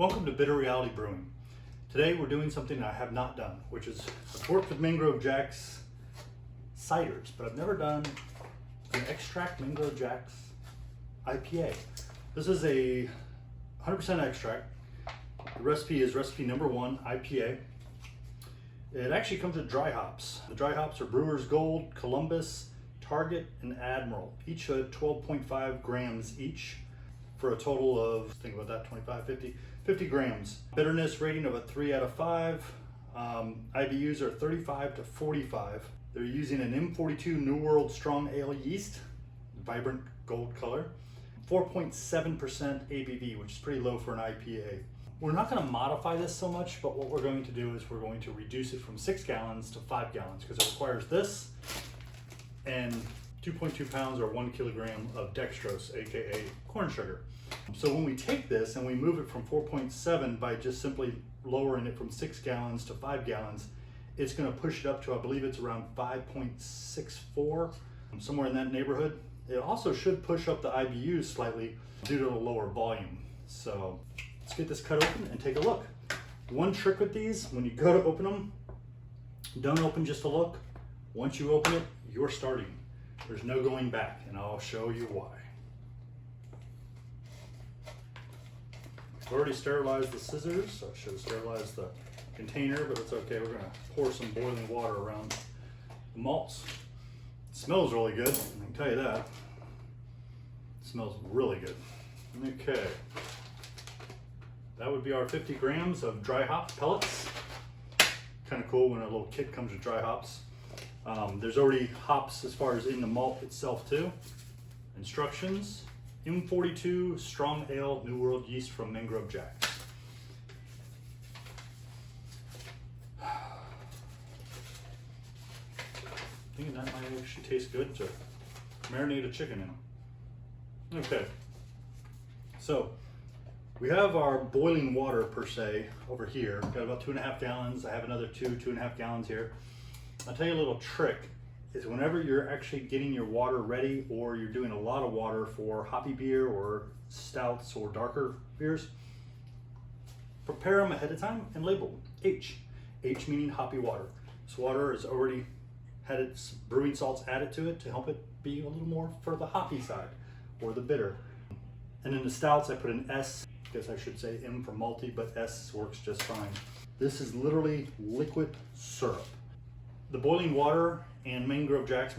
Welcome to Bitter Reality Brewing. Today we're doing something I have not done, which is I've worked with Mangrove Jacks ciders, but I've never done an extract Mangrove Jacks IPA. This is a 100% extract. The recipe is recipe number 1, IPA. It actually comes with dry hops. The dry hops are Brewers Gold, Columbus, Target, and Admiral. Each 12.5 grams each for a total of, think about that, 25, 50 grams. Bitterness rating of a 3 out of 5. IBUs are 35 to 45. They're using an M42 New World Strong Ale yeast, vibrant gold color. 4.7% ABV, which is pretty low for an IPA. We're not going to modify this so much, but what we're going to do is we're going to reduce it from 6 gallons to 5 gallons because it requires this and 2.2 pounds or 1 kilogram of dextrose, aka corn sugar. So when we take this and we move it from 4.7 by just simply lowering it from 6 gallons to 5 gallons, it's going to push it up to, I believe it's around 5.64, somewhere in that neighborhood. It also should push up the IBUs slightly due to the lower volume. So let's get this cut open and take a look. One trick with these, when you go to open them, don't open just to look. Once you open it, you're starting. There's no going back, and I'll show you why. I've already sterilized the scissors, so I should have sterilized the container, but it's okay. We're gonna pour some boiling water around the malts. It smells really good, I can tell you that. It smells really good. Okay. That would be our 50 grams of dry hop pellets. Kind of cool when a little kit comes with dry hops. There's already hops as far as in the malt itself too. Instructions: M42 Strong Ale New World yeast from Mangrove Jacks. Thinking that might actually taste good to marinate a chicken in. Okay, so we have our boiling water per se over here. We've got about 2.5 gallons. I have another 2.5 gallons here. I'll tell you a little trick is whenever you're actually getting your water ready or you're doing a lot of water for hoppy beer or stouts or darker beers, prepare them ahead of time and label them H. H meaning hoppy water. This water has already had its brewing salts added to it to help it be a little more for the hoppy side or the bitter. And in the stouts I put an S. I guess I should say M for malty, but S works just fine. This is literally liquid syrup. The boiling water and Mangrove Jacks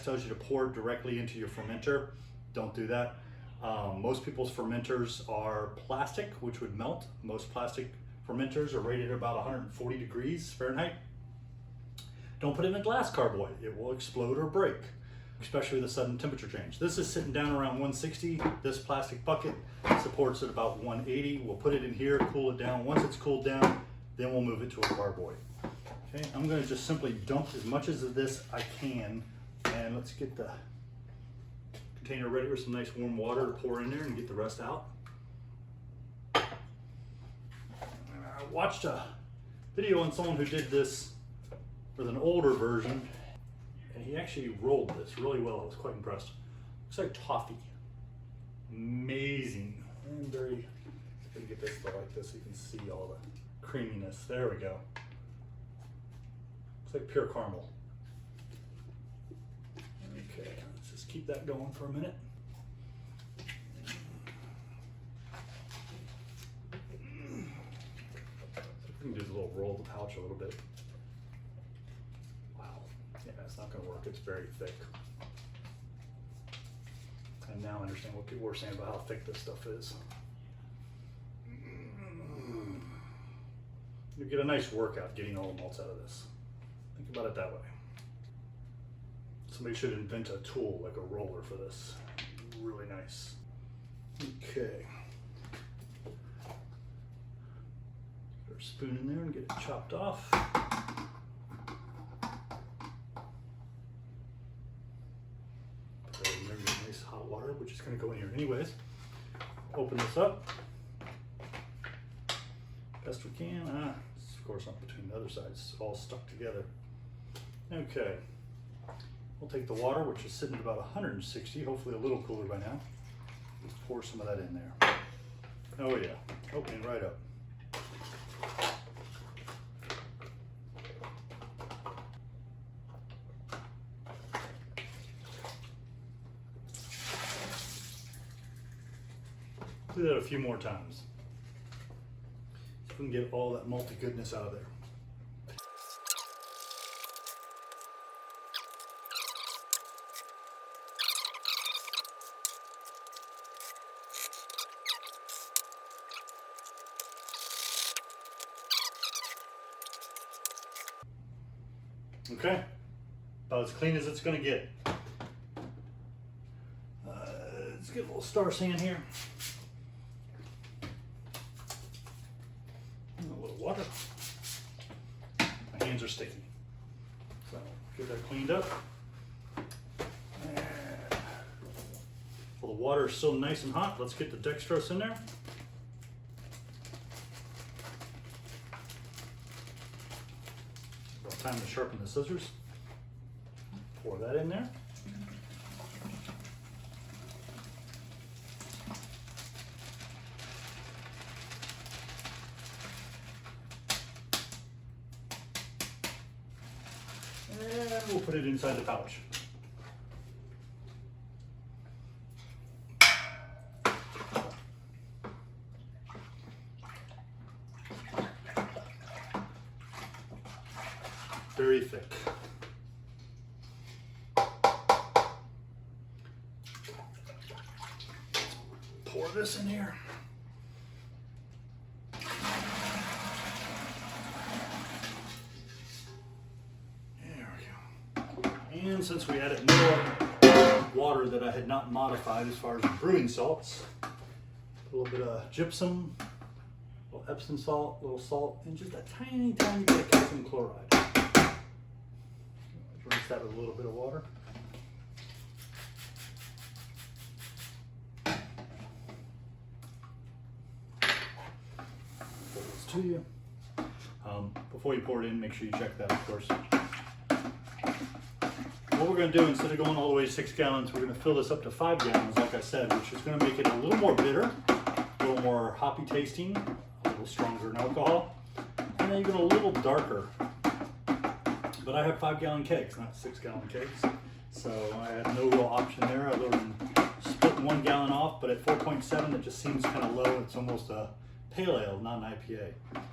tells you to pour it directly into your fermenter. Don't do that. Most people's fermenters are plastic, which would melt. Most plastic fermenters are rated at about 140 degrees Fahrenheit. Don't put it in a glass carboy. It will explode or break, especially with a sudden temperature change. This is sitting down around 160. This plastic bucket supports at about 180. We'll put it in here, cool it down. Once it's cooled down, then we'll move it to a carboy. Okay, I'm going to just simply dump as much of this I can, and let's get the container ready with some nice warm water to pour in there and get the rest out. I watched a video on someone who did this with an older version, and he actually rolled this really well. I was quite impressed. Looks like toffee. Amazing. And very, I'm going to get this like this so you can see all the creaminess. There we go. It's like pure caramel. Okay, let's just keep that going for a minute. So we can do a little roll the pouch a little bit. Wow, yeah, it's not going to work. It's very thick. And now I understand what people were saying about how thick this stuff is. You get a nice workout getting all the malts out of this. Think about it that way. Somebody should invent a tool like a roller for this. Really nice. Okay. Put our spoon in there and get it chopped off. Put that in there and get nice hot water, which is going to go in here anyways. Open this up. Best we can. Of course not between the other sides. It's all stuck together. Okay, we'll take the water, which is sitting at about 160, hopefully a little cooler by now. Let's pour some of that in there. Oh yeah. Opening right up. Do that a few more times. So we can get all that malty goodness out of there. Okay, about as clean as it's going to get. Let's get a little star sand here. And a little water. My hands are sticky. So get that cleaned up. And while the water is still nice and hot, let's get the dextrose in there. About time to sharpen the scissors. Pour that in there. And we'll put it inside the pouch. Very thick. Pour this in here. And since we added more water that I had not modified as far as the brewing salts, a little bit of gypsum, a little Epsom salt, a little salt, and just a tiny, tiny bit of calcium chloride. Rinse that with a little bit of water. Pour this to you. Before you pour it in, make sure you check that, of course. What we're going to do, instead of going all the way to 6 gallons, we're going to fill this up to 5 gallons, like I said, which is going to make it a little more bitter, a little more hoppy tasting, a little stronger in alcohol, and then even a little darker. But I have 5-gallon kegs, not 6-gallon kegs, so I had no real option there other than splitting 1 gallon off. But at 4.7, it just seems kind of low. It's almost a pale ale, not an IPA,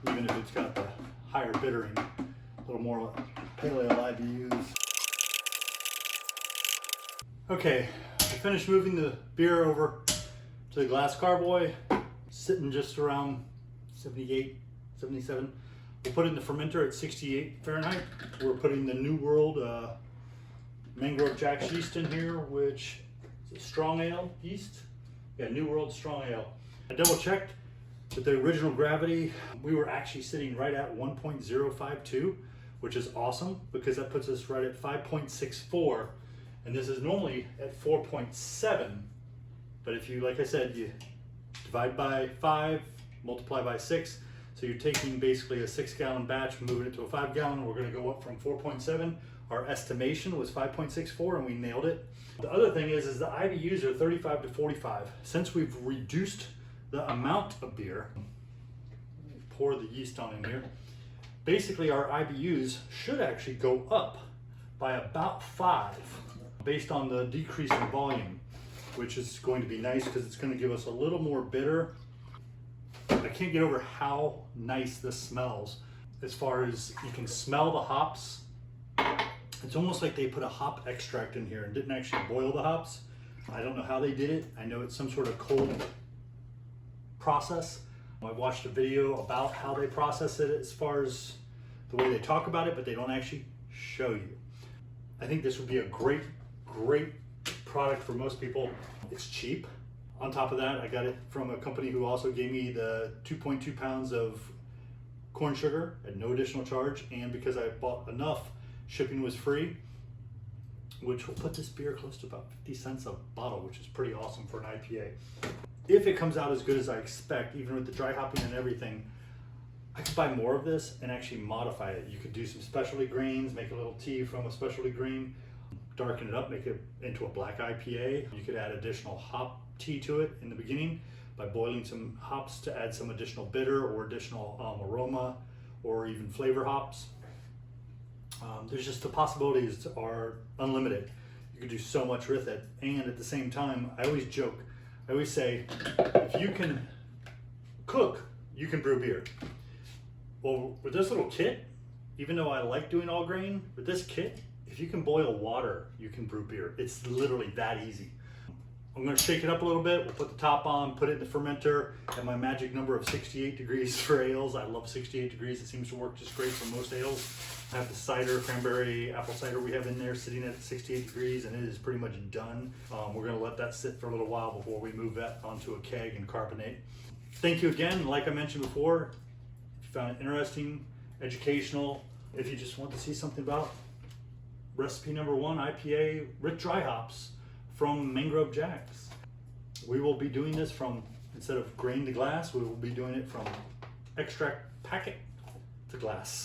even if it's got the higher bittering, a little more pale ale IBUs. Okay, I finished moving the beer over to the glass carboy, sitting just around 78, 77. We'll put it in the fermenter at 68 Fahrenheit. We're putting the New World Mangrove Jacks yeast in here, which is a strong ale yeast. Yeah, New World strong ale. I double checked with the original gravity. We were actually sitting right at 1.052, which is awesome because that puts us right at 5.64. And this is normally at 4.7, but if you, like I said, you divide by 5, multiply by 6, so you're taking basically a 6-gallon batch, moving it to a 5-gallon, we're gonna go up from 4.7. Our estimation was 5.64 and we nailed it. The other thing is the IBUs are 35 to 45. Since we've reduced the amount of beer, pour the yeast on in here, basically our IBUs should actually go up by about 5. Based on the decrease in volume, which is going to be nice because it's going to give us a little more bitter. I can't get over how nice this smells. As far as you can smell the hops, it's almost like they put a hop extract in here and didn't actually boil the hops. I don't know how they did it. I know it's some sort of cold process. I watched a video about how they process it as far as the way they talk about it, but they don't actually show you. I think this would be a great product for most people. It's cheap. On top of that, I got it from a company who also gave me the 2.2 pounds of corn sugar at no additional charge, and because I bought enough, shipping was free, which will put this beer close to about 50 cents a bottle, which is pretty awesome for an IPA. If it comes out as good as I expect, even with the dry hopping and everything, I could buy more of this and actually modify it. You could do some specialty grains, make a little tea from a specialty grain, darken it up, make it into a black IPA. You could add additional hop tea to it in the beginning, by boiling some hops to add some additional bitter or additional aroma or even flavor hops. There's just the possibilities are unlimited. You can do so much with it. And at the same time, I always joke, I always say, if you can cook, you can brew beer. Well, with this little kit, even though I like doing all grain, with this kit, if you can boil water, you can brew beer. It's literally that easy. I'm gonna shake it up a little bit. We'll put the top on, put it in the fermenter at my magic number of 68 degrees for ales. I love 68 degrees. It seems to work just great for most ales. I have the cider, cranberry, apple cider we have in there sitting at 68 degrees, and it is pretty much done. We're gonna let that sit for a little while before we move that onto a keg and carbonate. Thank you again. Like I mentioned before, if you found it interesting, educational, if you just want to see something about recipe number 1, IPA with dry hops from Mangrove Jacks. We will be doing this from, instead of grain to glass, we will be doing it from extract packet to glass.